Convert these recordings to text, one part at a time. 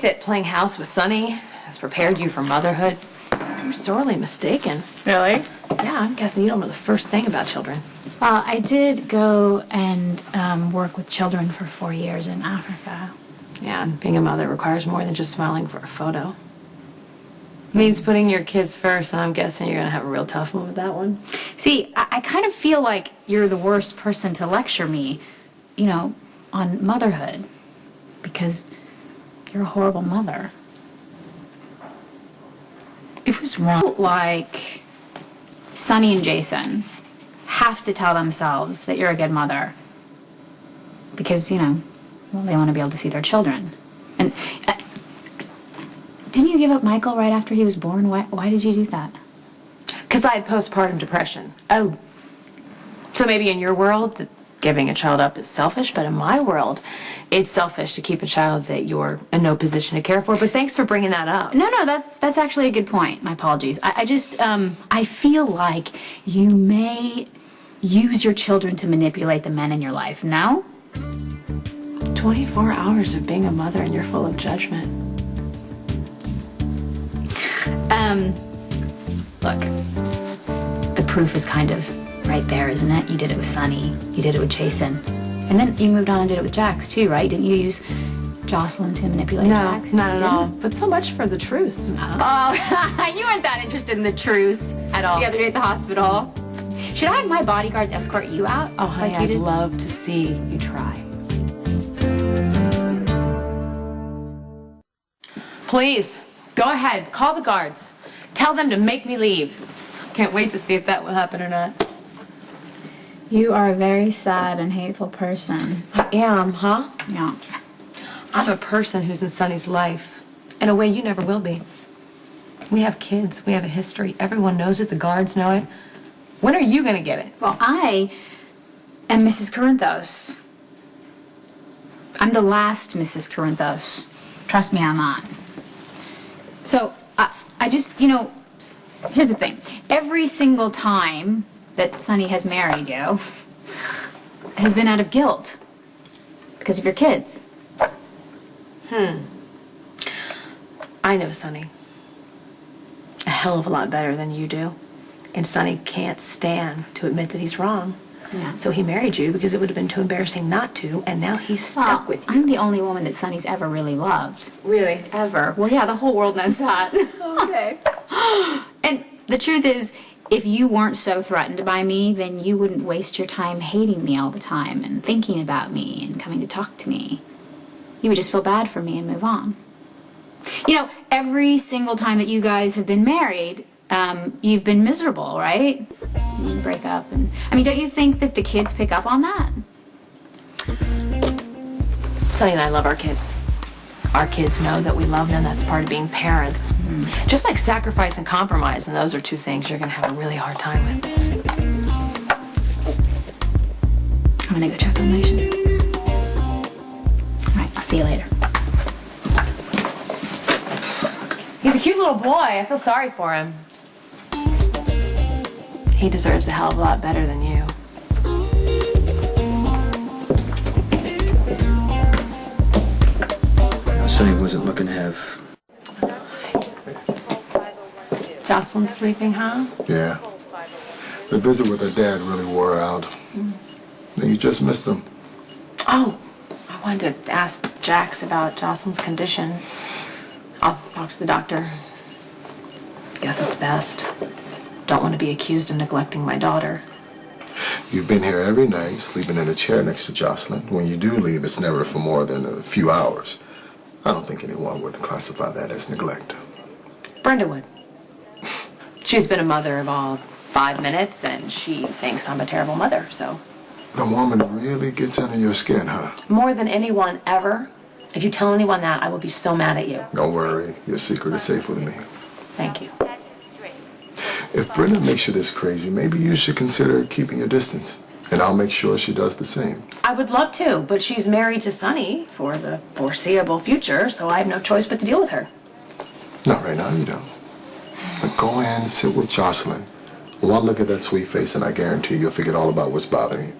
that playing house with Sonny has prepared you for motherhood. You're sorely mistaken. Really? Yeah, I'm guessing you don't know the first thing about children. Well, I did go and work with children for 4 years in Africa. Yeah, and being a mother requires more than just smiling for a photo. It means putting your kids first, and I'm guessing you're going to have a real tough one with that one. See, I kind of feel like you're the worst person to lecture me, you know, on motherhood. Because you're a horrible mother. It was wrong. Like, Sonny and Jason have to tell themselves that you're a good mother. Because, you know, well, they want to be able to see their children. And didn't you give up Michael right after he was born? Why did you do that? Because I had postpartum depression. Oh. So maybe in your world, that giving a child up is selfish, but in my world, it's selfish to keep a child that you're in no position to care for. But thanks for bringing that up. No, that's actually a good point. My apologies. I just, I feel like you may use your children to manipulate the men in your life. No? 24 hours of being a mother and you're full of judgment. Look, the proof is kind of right there, isn't it? You did it with Sonny, you did it with Jason, and then you moved on and did it with Jax too, right? Didn't you use Jocelyn to manipulate Jax? No, not at all. But so much for the truce. Oh, you weren't that interested in the truce At all. the other day at the hospital. Should I have my bodyguards escort you out? Oh, honey, like you did? I'd love to see you try. Please, go ahead. Call the guards. Tell them to make me leave. Can't wait to see if that will happen or not. You are a very sad and hateful person. I am, huh? Yeah. I'm a person who's in Sonny's life. In a way you never will be. We have kids. We have a history. Everyone knows it. The guards know it. When are you going to get it? Well, I am Mrs. Corinthos. I'm the last Mrs. Corinthos. Trust me, I'm not. So, I just, you know, here's the thing. Every single time that Sonny has married you has been out of guilt because of your kids. I know Sonny a hell of a lot better than you do. And Sonny can't stand to admit that he's wrong. Yeah. So he married you because it would have been too embarrassing not to, and now he's stuck with you. I'm the only woman that Sonny's ever really loved. Really? Ever. Well, yeah, the whole world knows that. Okay. And the truth is, if you weren't so threatened by me, then you wouldn't waste your time hating me all the time and thinking about me and coming to talk to me. You would just feel bad for me and move on. You know, every single time that you guys have been married, you've been miserable, right? You break up and... I mean, don't you think that the kids pick up on that? Sonny and I love our kids. Our kids know that we love them. That's part of being parents. Just like sacrifice and compromise, and those are two things you're going to have a really hard time with. I'm gonna go check on Nation. All right, I'll see you later. He's a cute little boy. I feel sorry for him. He deserves a hell of a lot better than you. Sonny wasn't looking to have... Jocelyn's sleeping, huh? Yeah. The visit with her dad really wore her out. Then you just missed him. Oh, I wanted to ask Jax about Jocelyn's condition. I'll talk to the doctor. Guess it's best. Don't want to be accused of neglecting my daughter. You've been here every night, sleeping in a chair next to Jocelyn. When you do leave, it's never for more than a few hours. I don't think anyone would classify that as neglect. Brenda would. She's been a mother of all 5 minutes, and she thinks I'm a terrible mother, so... The woman really gets under your skin, huh? More than anyone ever. If you tell anyone that, I will be so mad at you. Don't worry. Your secret is safe with me. Thank you. If Brenda makes you this crazy, maybe you should consider keeping your distance. And I'll make sure she does the same. I would love to, but she's married to Sonny for the foreseeable future, so I have no choice but to deal with her. Not right now, you don't. But go in and sit with Jocelyn. One look at that sweet face, and I guarantee you'll forget all about what's bothering you.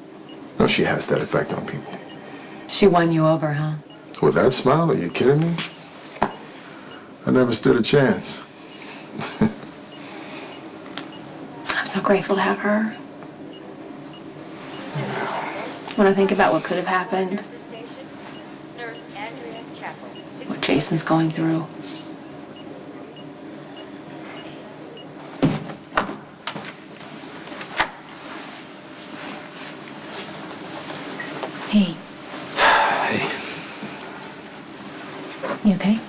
No, she has that effect on people. She won you over, huh? With that smile, are you kidding me? I never stood a chance. I'm so grateful to have her. When I think about what could have happened, what Jason's going through. Hey. Hey. You okay?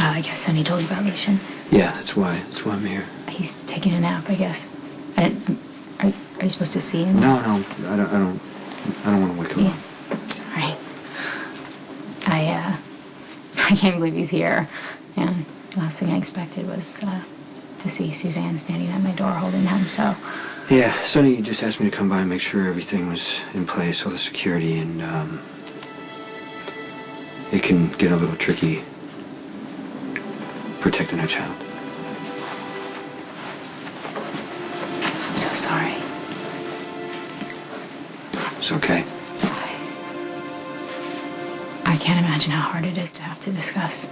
I guess Sonny told you about Lucian. Yeah, that's why I'm here. He's taking a nap, I guess. Are you supposed to see him? No, I don't want to wake him Yeah. up. Right. I can't believe he's here. And the last thing I expected was to see Suzanne standing at my door holding him, so... Yeah, Sonny just asked me to come by and make sure everything was in place, all the security, and it can get a little tricky protecting a child. I'm so sorry. It's okay. I can't imagine how hard it is to have to discuss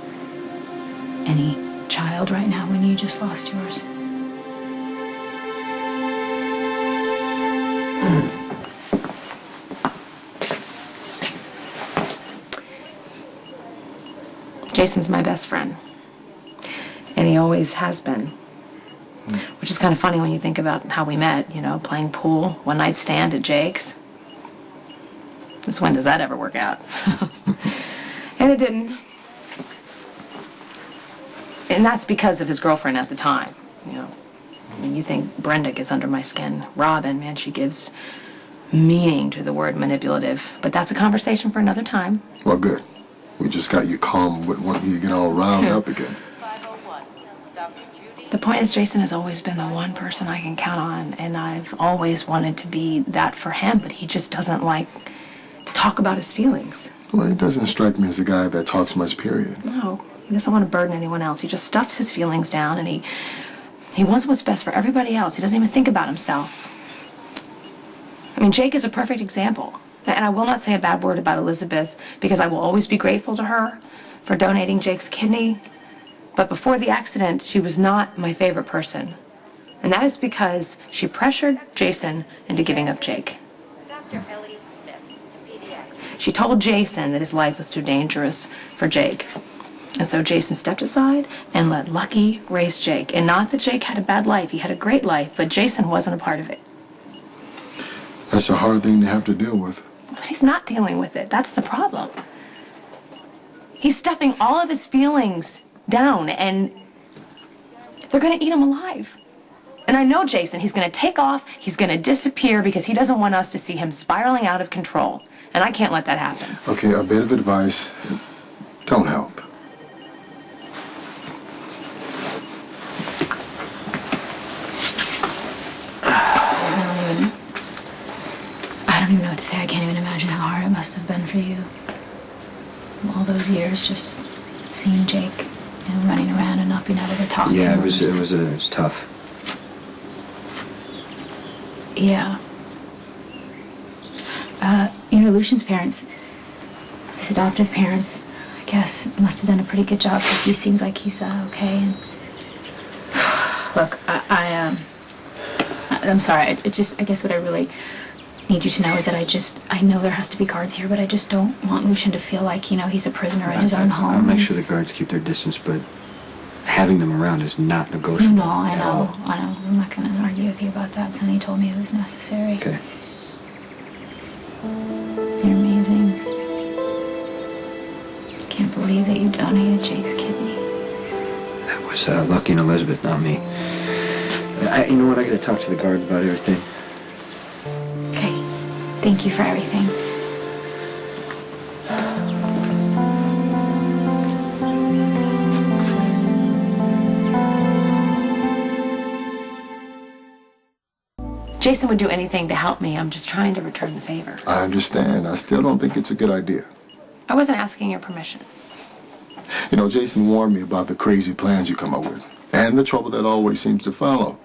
any child right now when you just lost yours. Jason's my best friend. And he always has been. Which is kind of funny when you think about how we met, you know, playing pool, one night stand at Jake's. Since when does that ever work out? And it didn't. And that's because of his girlfriend at the time, you know. I mean, you think Brenda gets under my skin. Robin, man, she gives meaning to the word manipulative. But that's a conversation for another time. Well, good. We just got you calm. Wouldn't want you to get all riled up again. The point is, Jason has always been the one person I can count on, and I've always wanted to be that for him, but he just doesn't like to talk about his feelings. Well, he doesn't strike me as a guy that talks much, period. No, he doesn't want to burden anyone else. He just stuffs his feelings down, and he wants what's best for everybody else. He doesn't even think about himself. I mean, Jake is a perfect example. And I will not say a bad word about Elizabeth, because I will always be grateful to her for donating Jake's kidney. But before the accident, she was not my favorite person. And that is because she pressured Jason into giving up Jake. She told Jason that his life was too dangerous for Jake. And so Jason stepped aside and let Lucky raise Jake. And not that Jake had a bad life, he had a great life, but Jason wasn't a part of it. That's a hard thing to have to deal with. But he's not dealing with it. That's the problem. He's stuffing all of his feelings down, and they're going to eat him alive. And I know Jason, he's going to take off, he's going to disappear because he doesn't want us to see him spiraling out of control. And I can't let that happen. Okay, a bit of advice. Don't help. I don't even know what to say. I can't even imagine how hard it must have been for you. All those years just seeing Jake, you know, running around and not being able to talk to Yeah, him. it was tough. Yeah. You know, Lucian's parents, his adoptive parents, I guess, must have done a pretty good job because he seems like he's okay. And look, I'm sorry. I guess what I really need you to know is that I know there has to be guards here, but I just don't want Lucian to feel like, you know, he's a prisoner in his own home. I'll make sure the guards keep their distance, but having them around is not negotiable. No, I know. I'm not going to argue with you about that. Sonny told me it was necessary. Okay. You're amazing. Can't believe that you donated Jake's kidney. That was Lucky and Elizabeth, not me. You know what? I gotta talk to the guards about everything. Okay. Thank you for everything. Jason would do anything to help me. I'm just trying to return the favor. I understand. I still don't think it's a good idea. I wasn't asking your permission. You know, Jason warned me about the crazy plans you come up with and the trouble that always seems to follow.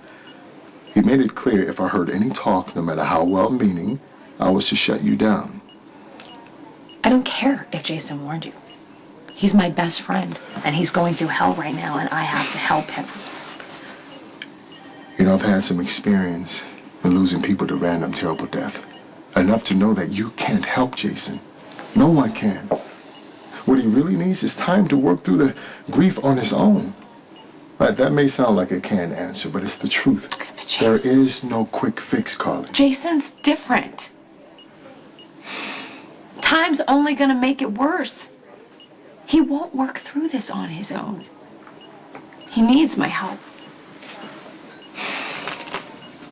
He made it clear if I heard any talk, no matter how well-meaning, I was to shut you down. I don't care if Jason warned you. He's my best friend, and he's going through hell right now, and I have to help him. You know, I've had some experience in losing people to random, terrible death. Enough to know that you can't help Jason. No one can. What he really needs is time to work through the grief on his own. Right, that may sound like a canned answer, but it's the truth. Okay, but There Jason- is no quick fix, Carly. Jason's different. Time's only gonna make it worse. He won't work through this on his own. He needs my help.